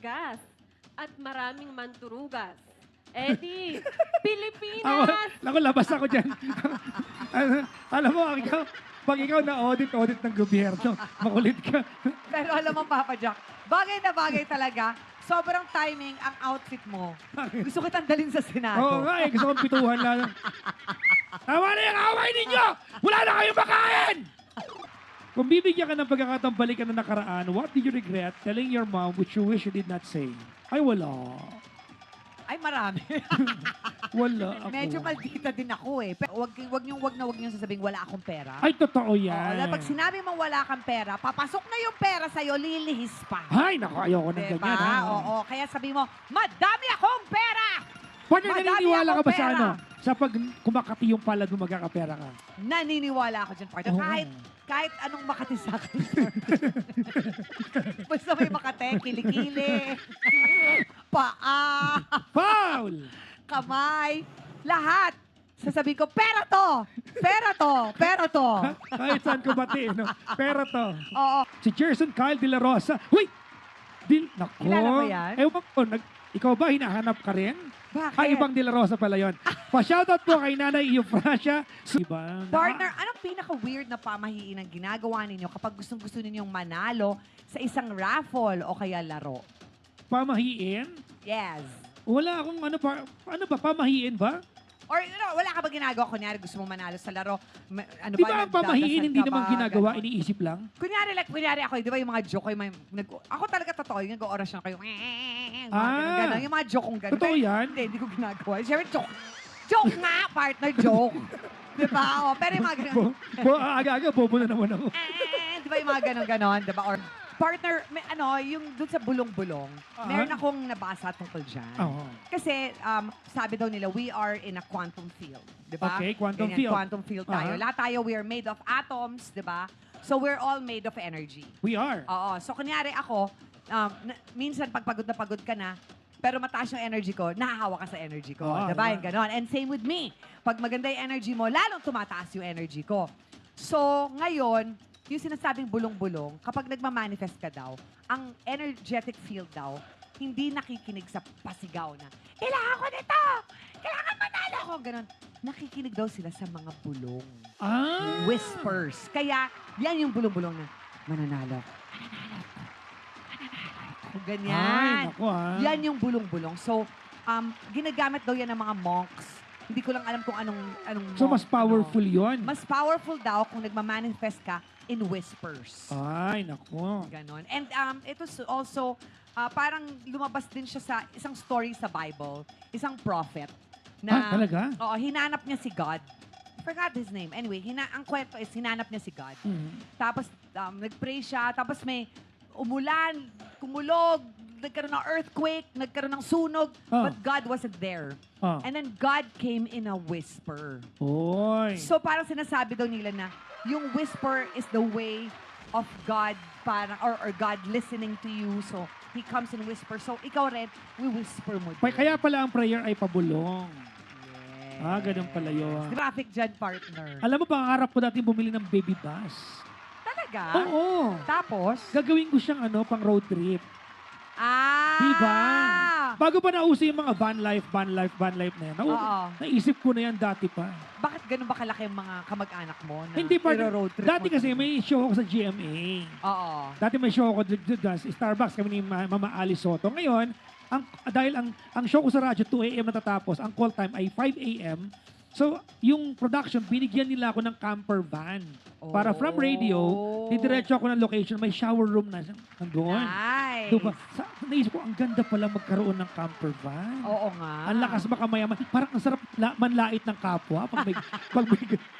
bigas at maraming manturugas. Eddie, Ako, Pilipinas! ako, labas ako dyan. Alam mo, pag ikaw na-audit ng gobyerno, makulit ka. Pero alam mo, Papa Jack, bagay na bagay talaga. Sobrang timing ang outfit mo. Gusto kitang dalhin sa Senado. Oo nga eh, gusto kong pituhan lang. Tama na yung away ninyo! Wala na kayong makain! Kung bibigyan ka ng pagkakataong balikan na nakaraan, what did you regret telling your mom which you wish you did not say? Ay, wala. Ay, marami. Wala ako. Medyo maldita din ako eh. Pero wag niyong sasabihin wala akong pera. Ay, totoo Oo, yan. dahil pag sinabi mong wala kang pera, papasok na yung pera sa'yo, lilihis pa. Ay, naku, ayoko ng Diba? ganyan. Ha? Oo, kaya sabi mo, madami akong pera! Paano Madami naniniwala ka akong ba sa pera. ano? Sa pag kumakati yung palad mo, magkakapera ka? Naniniwala ako dyan, partner. Oo. Kahit anong makati sa akin. Basta may makate, kilikili, paa, Foul! kamay, lahat. Sasabihin ko, pera to! Pera to! Pera to! Kahit saan ko bati, no? Pero to. Oo. Si Jerson Kyle De La Rosa. Huy! Naku. Kilala mo yan? Ewan ko, ikaw ba hinahanap ka rin? Bakit? Ay, ibang De La Rosa pala yun. Pa-shoutout po kay Nanay Eufrasia. Diba? Partner, anong pinaka-weird na pamahiin ang ginagawa ninyo kapag gustong-gusto ninyong manalo sa isang raffle o kaya laro? Pamahiin? Yes. Wala akong ano ba, pamahiin ba? Or wala ka ba ginagawa? Kunyari, gusto mong manalo sa laro. Di ba ang pamahiin hindi nagdadasal ka naman ba? ginagawa, Ganon. iniisip lang? Kunyari ako, di ba yung mga joke, yung ako talaga totoo, yung nag-oras na kayo, Ah. gano'n, yung mga joke kong gano'n. Totoo yan? Hindi ko ginagawa. Siyempre, joke. Joke nga, partner, joke. Di ba? O, pero yung mga gano'n, Aga-aga, bobo na naman ako. di ba yung mga gano'n, di ba? Or, partner, yung dun sa bulong-bulong, meron akong nabasa tungkol dyan. Oo. Kasi, sabi daw nila, we are in a quantum field. Di ba? Okay, quantum Ganyan, field. Quantum field tayo. Lahat tayo, we are made of atoms, di ba? So, we're all made of energy. We are. Oo. So, kunyari ako, minsan pag pagod na pagod ka na, pero mataas yung energy ko, nahahawa ka sa energy ko. Oo, diba? diba? Yung ganon. And same with me. Pag maganda yung energy mo, lalong tumataas yung energy ko. So, ngayon, yung sinasabing bulong-bulong, kapag nagmamanifest ka daw, ang energetic field daw, hindi nakikinig sa pasigaw na, kailangan ko nito! Kailangan manalo ko! Ganon. Nakikinig daw sila sa mga bulong. Ah! Whispers. Kaya, yan yung bulong-bulong na, mananalo. Ganyan. Ay, naku ah. Yan yung bulong-bulong. So, ginagamit daw yan ng mga monks. Hindi ko lang alam kung anong So, monk, mas powerful yun. Mas powerful daw kung nagmamanifest ka in whispers. Ay, naku. Ganon. And it was also, parang lumabas din siya sa isang story sa Bible. Isang prophet. Na, Talaga? Oo, hinanap niya si God. I forgot his name. Anyway, ang kwento is hinanap niya si God. Mhm. Tapos, nag-pray siya. Tapos may umulan, kumulog, nagkaroon ng earthquake, nagkaroon ng sunog, but God wasn't there. Ah. And then God came in a whisper. Oy. So parang sinasabi daw nila na yung whisper is the way of God or God listening to you. So He comes in whisper. So ikaw rin, we whisper mo. Kaya pala ang prayer ay pabulong. Yes. Ah, ganun pala yun. Traffic dyan, partner. Alam mo, pangarap ko dati bumili ng baby bus. Talaga? Oo. Tapos? Gagawin ko siyang pang road trip. Diba? Bago pa nauso yung mga van life na yan. Oo. Naisip ko na yan dati pa. Bakit ganun ba kalaki ang mga kamag-anak mo na Hindi pa. road trip Dati mo kasi talaga? may show ako sa GMA. Oo. Dati may show ako sa Starbucks kami ni Mama Alice Soto. Ngayon, dahil ang show ko sa radyo 2 a.m. natatapos, ang call time ay 5 a.m. So, yung production, binigyan nila ako ng camper van. Para from radio, didiretso ako ng location, may shower room na nandun. Nice. Diba? Naisip ko, ang ganda pala magkaroon ng camper van. Oo nga. Ang lakas makamayaman. Parang ang sarap manlait ng kapwa.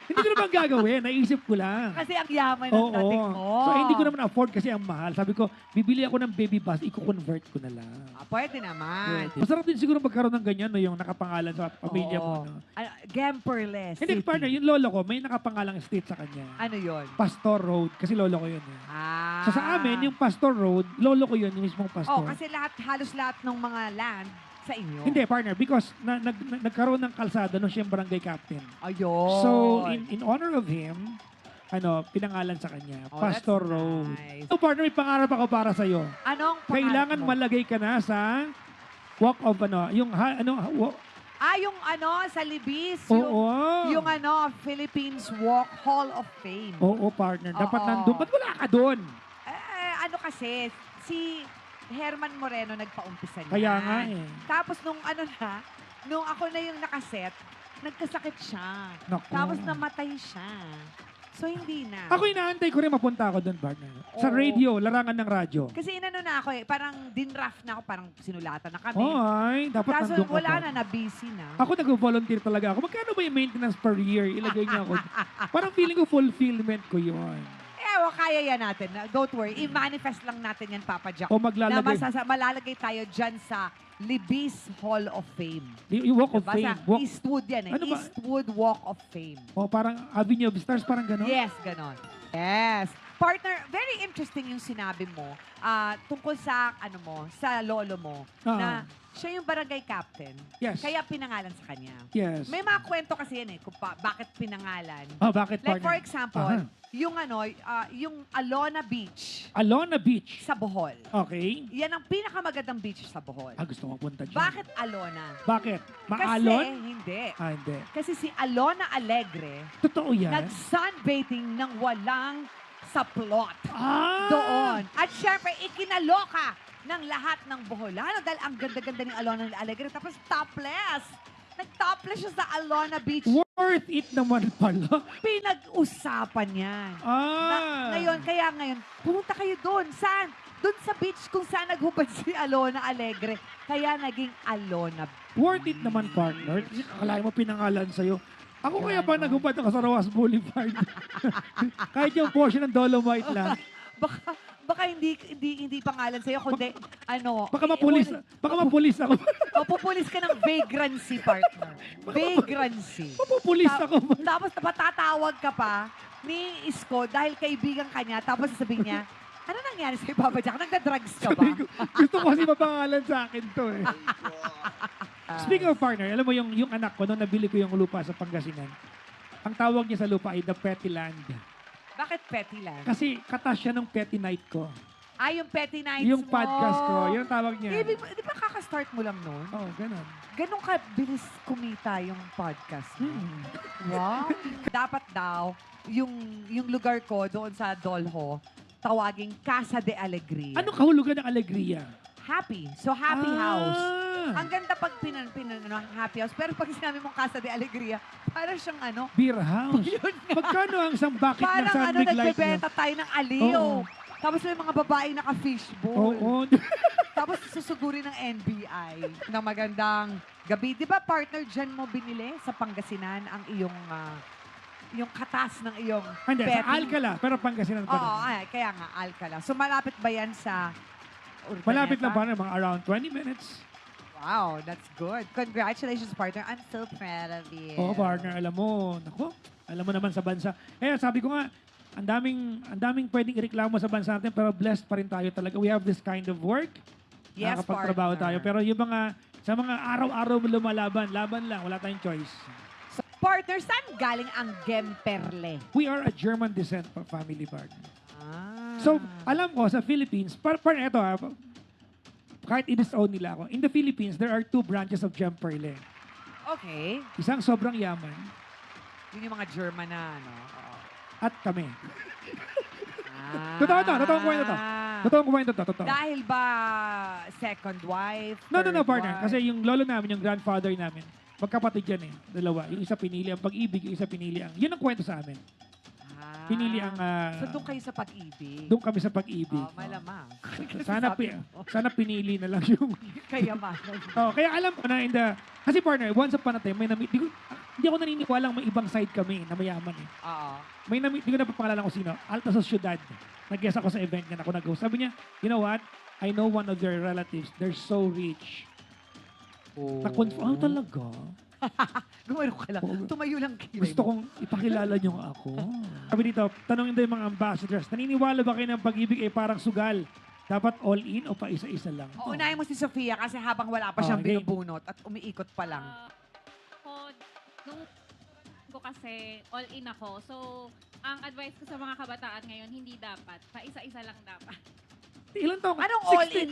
Hindi ko naman gagawin. Naisip ko lang. Kasi ang yaman ng dating mo. So, hindi ko naman afford kasi ang mahal. Sabi ko, bibili ako ng baby bus, i-convert ko na lang. Pwede naman. Masarap din siguro magkaroon ng ganyan, no, yung nakapangalan sa pamilya mo. Oo. No? Gemperless. Hindi, City. partner, yung lolo ko, may nakapangalang estate sa kanya. Ano yun? Pastor Road, kasi lolo ko yun. Eh. Ah. So sa amin, yung Pastor Road, lolo ko yun, yung mismong pastor. Oh, kasi halos lahat ng mga land sa inyo. Hindi, partner, because nagkaroon ng kalsada nung siyang barangay captain. Ayun. So, in honor of him, pinangalan sa kanya. Oh, Pastor that's Rose. nice. So, partner, may pangarap ako para sa'yo. Anong pangalan Kailangan mo? malagay ka na sa walk of Yung sa Libis, oo. yung Philippines Walk Hall of Fame. Oo, partner. Dapat Oo. nandun. Ba't wala ka doon? Kasi, si Herman Moreno nagpaumpisa niya. Kaya nga eh. Tapos nung ako na yung nakaset, nagkasakit siya. Naku. Tapos namatay siya. So, hindi na. Ako inaantay ko rin mapunta ako doon, partner. Sa Oo. radio, larangan ng radyo. Kasi na ako parang dinraft na ako, parang sinulatan na kami. Ay, dapat Kaso nandun ka wala pa. na busy na. Ako nag-volunteer talaga ako. Magkano ba yung maintenance per year? Ilagay niya ako. Parang feeling ko fulfillment ko yun. Kaya yan natin. Don't worry. I-manifest lang natin yan, Papa Jack. O Na maglalagay. malalagay tayo dyan sa Libis Hall of Fame. Yung Walk of Diba? Fame. Sa Eastwood yan eh. Ano ba? Eastwood Walk of Fame. O parang Avenue of Stars, parang gano'n? Yes, ganon. Yes. Partner, very interesting yung sinabi mo tungkol sa, sa lolo mo, Oo. na siya yung barangay captain. Yes. Kaya pinangalan sa kanya. Yes. May mga kwento kasi yan eh, kung bakit pinangalan. Oh, bakit, Like partner? for example, Aha. yung Alona Beach Alona Beach. sa Bohol. Okay. Yan ang pinakamagandang beach sa Bohol. Gusto mo punta dyan. Bakit Alona? Bakit? Kasi, Maalon? hindi. Hindi. Kasi si Alona Alegre, Totoo yan? nag-sunbathing ng walang saplot Ah! doon. At syempre, ikinaloka ng lahat ng Boholano dahil ang ganda-ganda ni Alona Alegre. Tapos topless. Nag-topless siya sa Alona Beach. Worth it naman pala. Pinag-usapan yan. Ah! Kaya ngayon, pumunta kayo doon. Saan? Doon sa beach kung saan naghubad si Alona Alegre. Kaya naging Alona. Worth it naman, partner. Akalain mo pinangalan sa'yo. Ako kaya pa Ganon. nagubad ako sa Rojas Boulevard. Kahit yung portion ng Dolomite lang. Baka hindi pangalan sa'yo, kundi Baka mapulis ako. mapupulis ka ng vagrancy, partner. Vagrancy. Mapupulis ako. Tapos patatawag ka pa ni Isko dahil kaibigan ka niya. Tapos sasabihin niya, ano nangyari sa'yo, Papa Jack? Nagda-drugs ka ba? Gusto ko kasi mapangalan sa akin to eh. Speaking of partner, alam mo yung anak ko, nung nabili ko yung lupa sa Pangasinan, ang tawag niya sa lupa ay The Petty Land. Bakit petty lang? Kasi katas siya ng Petty Night ko. Yung petty nights Yung mo. podcast ko, yun ang tawag niya. Di ba kakastart mo lang noon? Oo, ganun. Ganon ka bilis kumita yung podcast mo. Wow. Dapat daw, yung lugar ko doon sa Dolho, tawaging Casa de Alegría. Ano kahulugan ng alegria? Happy. So, happy house. Ah, Ang ganda pag happy house. Pero pag sinabi mong Casa de Alegría, parang siyang Beer house. Magkano ang isang bucket ng parang San Mig Light nagbebenta tayo ng aliw. Oo. Tapos may mga babae naka-fishbowl. Oo. Tapos susugurin ng NBI na magandang gabi. Di ba, partner, dyan mo binili sa Pangasinan ang yung katas ng iyong Hindi, sa petty? Alcala, pero Pangasinan pa Oo, rin. kaya nga, Alcala. So, malapit ba yan sa Urdaneta? Malapit lang pa mga around 20 minutes. Wow, that's good. Congratulations, partner. I'm so proud of you. Oo, partner, alam mo, alam mo naman sa bansa. Sabi ko nga, ang daming pwedeng ireklamo sa bansa natin, pero blessed pa rin tayo talaga. We have this kind of work. Yes, Nakakapagtrabaho partner. tayo. Pero yung sa mga araw-araw mo lumalaban, laban lang, wala tayong choice. So, partner, saan galing ang Gemperle? We are a German descent family, partner. Ah. So, alam ko, sa Philippines, ito kahit i-disown nila ako, in the Philippines, there are 2 branches of Gemperle. Okay. Isang sobrang yaman, Yun yung mga German na, ano? Oo. at kami. Ah. Totoong kwento to. Totoong kwento to, totoo. Dahil ba second wife? No, third partner. wife? Kasi yung lolo namin, yung grandfather namin, magkapatid yan dalawa. Yung isa pinili ang pag-ibig, yung isa pinili ang... Yun ang kwento sa amin. Ah. Pinili ang... So, doon kayo sa pag-ibig? Doon kami sa pag-ibig. Oh, malamang. Sana pinili na lang yung... Kaya malamang. Kaya alam ko na kasi partner, once upon a time, hindi ako naniniwalang may ibang side kami na mayaman eh. Oo. Hindi ko na papangalan ko sino. Alta Sociedad. Nag-guest ako sa event niya, ako nag-host. Sabi niya, you know what? I know one of their relatives. They're so rich. Oh. Ano talaga? Gumano ka lang. Oo. Tumayo lang kilay Gusto mo. kong ipakilala niyo ako. Sabi dito, tanongin daw yung mga ambassadors, naniniwala ba kayo ng pag-ibig ay parang sugal? Dapat all in o pa isa-isa lang? Unahin mo si Sofia kasi habang wala pa siyang Okay. binubunot at umiikot pa lang. Nung ko kasi all in ako. So, ang advice ko sa mga kabataan ngayon, hindi dapat. Paisa-isa lang dapat. Ilan taong? Anong 60? all in?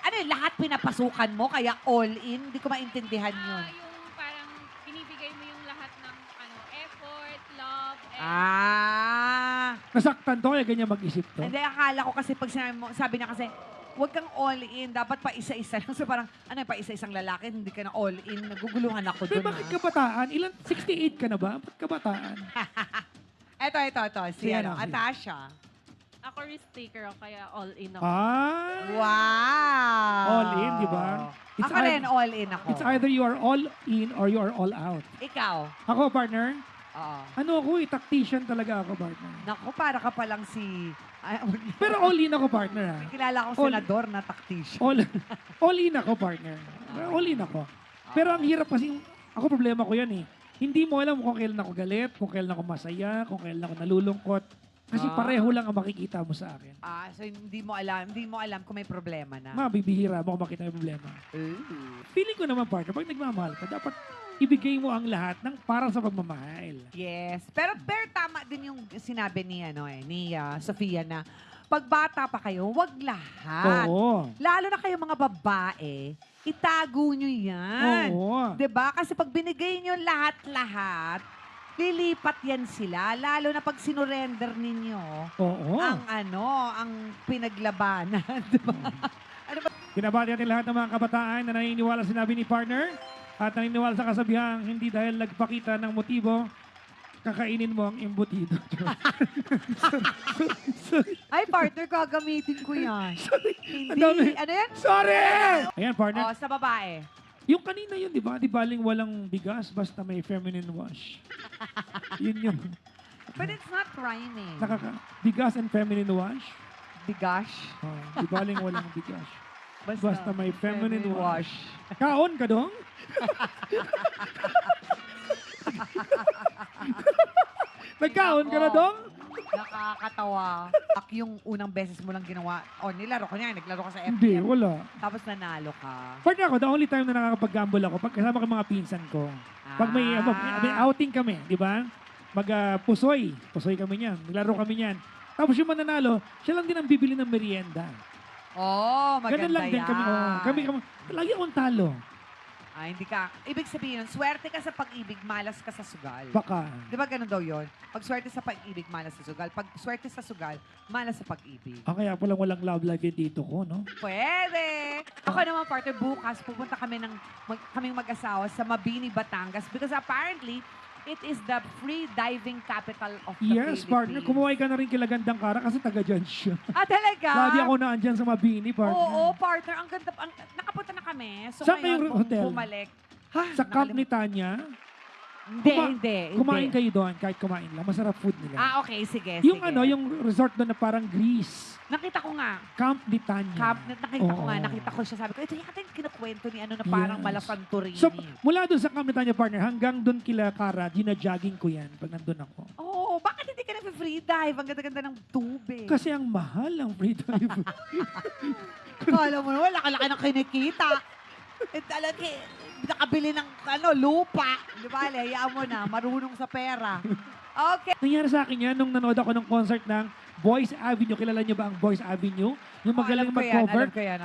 Ano yun, lahat pinapasukan mo, kaya all in? Hindi ko maintindihan yun. Yung parang binibigay mo yung lahat ng effort, love, and Nasaktan to, kaya ganyan mag-isip to. Hindi, akala ko kasi pag sinabi mo, sabi niya kasi, huwag kang all in, dapat pa isa-isa lang. So parang, pa isa-isang lalaki, hindi ka na all in. Naguguluhan ako Pero dun. bakit kabataan? 68 ka na ba? Ba't kabataan? Ito. Si Si ano, ano, si- Atasha. Ako risk taker ako, kaya all in ako. Wow! All in, di ba? It's Ako rin, all in ako. It's either you are all in or you are all out. Ikaw? Ako, partner, Oo. ano ako, tactician talaga ako, partner. Naku, para ka palang si... Ay, Pero all in ako, partner. Ha? may kilala akong all- senador na tactician. All in ako, partner. All in ako. Pero ang hirap kasi, ako problema ko yan eh. Hindi mo alam kung kailan ako galit, kung kailan ako masaya, kung kailan ako nalulungkot. Kasi pareho lang ang makikita mo sa akin. So hindi mo alam kung may problema na. Mabibihira mo kung makita yung problema. Feeling ko naman, partner, pag nagmamahal ka, dapat ibigay mo ang lahat ng para sa pagmamahal. Yes. Pero tama din yung sinabi ni Sofia na pag bata pa kayo, wag lahat. Oo. Lalo na kayo mga babae, itago nyo yan. Oo. 'Di ba? Kasi pag binigay nyo lahat-lahat, lilipat yan sila. Lalo na pag sinurrender ninyo Oo. ang pinaglabanan. 'Di ba? Binabati natin lahat ng mga kabataan na naniniwala sa sinabi ni partner at naniniwala sa kasabihang hindi dahil nagpakita ng motibo, kakainin mo ang embutido. Ay, partner, gagamitin ko yan. Ang dami. Hindi. Ano yan? Sorry! Ayan, partner. Oh, sa babae. Yung kanina yun, di ba? Di baling walang bigas, basta may feminine wash. Yun yung But it's not rhyming. bigas and feminine wash. Bigash. Di baling walang bigas. Basta may feminine wash. wash. Kaon ka dong? Nagkaon ka na dong? Nakakatawa. Yung unang beses mo lang ginawa, nilaro ko niya, naglaro ka sa Hindi, FPM. wala. Tapos nanalo ka. Partner ako, the only time na nakakapag-gamble ako, pag kasama ko mga pinsan ko. Pag may outing kami, di ba? Pusoy kami niyan. Naglaro kami niyan. Tapos yung mananalo, siya lang din ang bibili ng merienda. Maganda Ganun lang din kami. Kami, lagi akong talo. Hindi ka. Ibig sabihin, swerte ka sa pag-ibig, malas ka sa sugal. Baka. Di ba ganun daw yun? Pag swerte sa pag-ibig, malas sa sugal. Pag swerte sa sugal, malas sa pag-ibig. Kaya palang walang love life yung dito ko, no? Pwede! Ako naman, partner, bukas pupunta kami kaming mag-asawa sa Mabini, Batangas because apparently, it is the free diving capital of the Yes, Philippines. partner. Kumuhay ka na rin kila Gandang Kara kasi taga dyan siya. Talaga? Lagi ako na andyan sa Mabini, partner. Oo, partner. Ang ganda. Nakapunta na kami. So Saan ngayon, kayong hotel? bumalik. Sa camp ni Tanya, Hindi. kumain kayo doon kahit kumain lang. Masarap food nila. Okay. Sige, Yung sige. yung resort doon na parang Greece. Nakita ko nga. Camp ni Tanya. Nakita ko siya. Sabi ko, ito yata yung kinukwento ni na parang Yes. mala Santorini. So, mula doon sa Camp ni Tanya, partner, hanggang doon kila Kara, gina-jogging ko yan pag nandun ako. Bakit hindi ka na-free dive? Ang ganda-ganda ng tubig. Kasi ang mahal ang free dive. Kala mo naman, laki-laki ng kinikita. Talaga, nakabili ng lupa. Di ba, hayaan mo na, marunong sa pera. Okay. Nangyari sa akin yan nung nanood ako ng concert ng Boys Avenue. Kilala niyo ba ang Boys Avenue? Yung magaling mag-cover. Alam ko yan,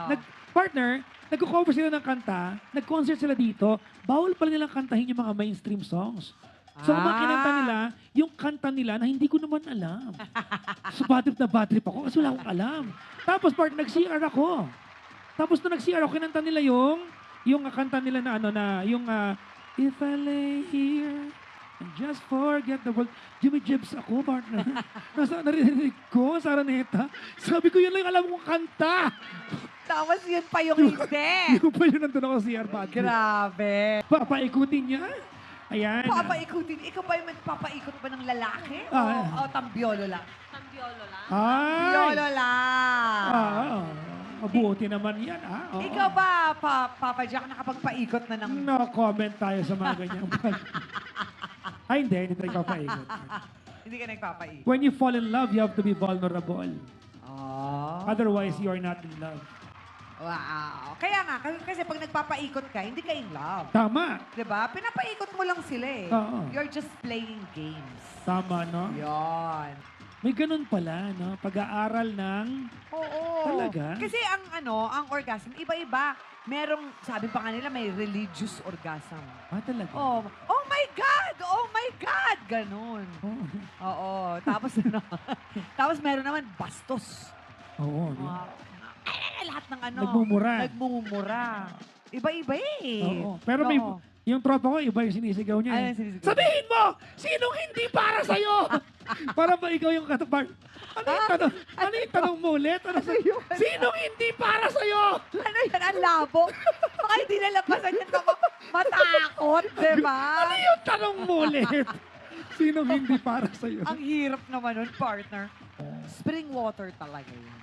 Partner, nag-cover sila ng kanta, nag-concert sila dito, bawal pala nilang kantahin yung mga mainstream songs. So, ang mga kinanta nila, yung kanta nila na hindi ko naman alam. So, bad trip ako kasi wala akong alam. Tapos, nag-CR ako. Tapos, nung nag-CR ako, kinanta nila yung kanta nila na If I lay here and just forget the world. Jimmy Jibs ako, partner. Narinig ko sa Araneta. Sabi ko, yun lang yung alam kong kanta. Tapos yun pa yung hindi. Yung pa yun nandun ako sa CR, bad trip. Grabe. Papaikutin niya. Ayan. Papaikutin. Ikaw ba yung magpapaikot ba ng lalaki? O tambiolo lang? Tambiolo lang. Ay. Tambiolo lang. Mabuti naman yan, Oo. Ikaw ba, Papa Jack, nakapagpaikot na ng... No comment tayo sa mga ganyan. Ay, hindi tayo papaikot. Hindi ka nagpapaikot. When you fall in love, you have to be vulnerable. Oh. Otherwise, you are not in love. Wow. Kaya nga, kasi pag nagpapaikot ka, hindi ka in love. Tama. Diba? Pinapaikot mo lang sila eh. Oo. You're just playing games. Tama, no? Yon. May ganun pala, no? Pag-aaral ng... Oo. Talaga? Kasi ang orgasm, iba-iba. Merong, sabi pa kanila, may religious orgasm. talaga? Oh my God! Oh my God! Ganon. Oo. Oo. Tapos, tapos meron naman bastos. Oo. di- Lahat ng Nagmumura. Nagmumura. Iba-iba eh. Oo. Pero may... Oo. Yung tropa ko, iba yung sinisigaw niya. Ano eh. yung sinisigaw? Sabihin mo, sinong hindi para sa'yo? Para ba ikaw yung katapar? Ano yung tanong mo ulit? Sinong hindi para sa'yo? Ano yan? Ang labo. Baka hindi nalabasan yan baka matakot, di ba? Ano yung tanong mo ulit? Sinong hindi para sa'yo? Ang hirap naman nun, partner. Spring water talaga yun.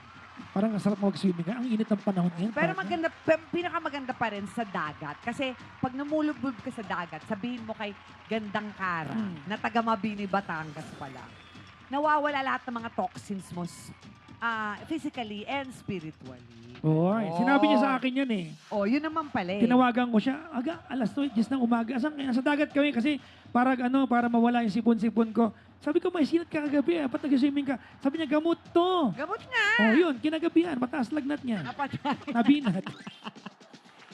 Parang ang sarap mag-swimming. Ang init ng panahon ngayon. Pero partner. pinakamaganda pa rin sa dagat. Kasi pag namulubog ka sa dagat, sabihin mo kay Gandang Kara, na taga Mabini, Batangas pala, nawawala lahat ng mga toxins mo physically and spiritually. Oy, sinabi niya sa akin yan eh. Oh, yun naman pala eh. Tinawagan ko siya, alas 2, 10 ng umaga. Nasa dagat kami kasi para mawala yung sipon-sipon ko. Sabi ko, may sinat ka kagabi ba't nag-swimming ka? Sabi niya, gamot to. Gamot nga. Oh, yun, kinagabihan, mataas lagnat niya. Napatay. Nabinat.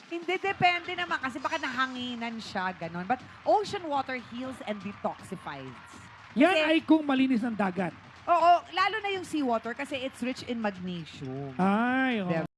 Hindi, depende naman kasi baka nahanginan siya, ganon. But ocean water heals and detoxifies. Yan Kasi- ay kung malinis ang dagat. Oo, lalo na yung seawater kasi it's rich in magnesium. Ay, oh. Diba?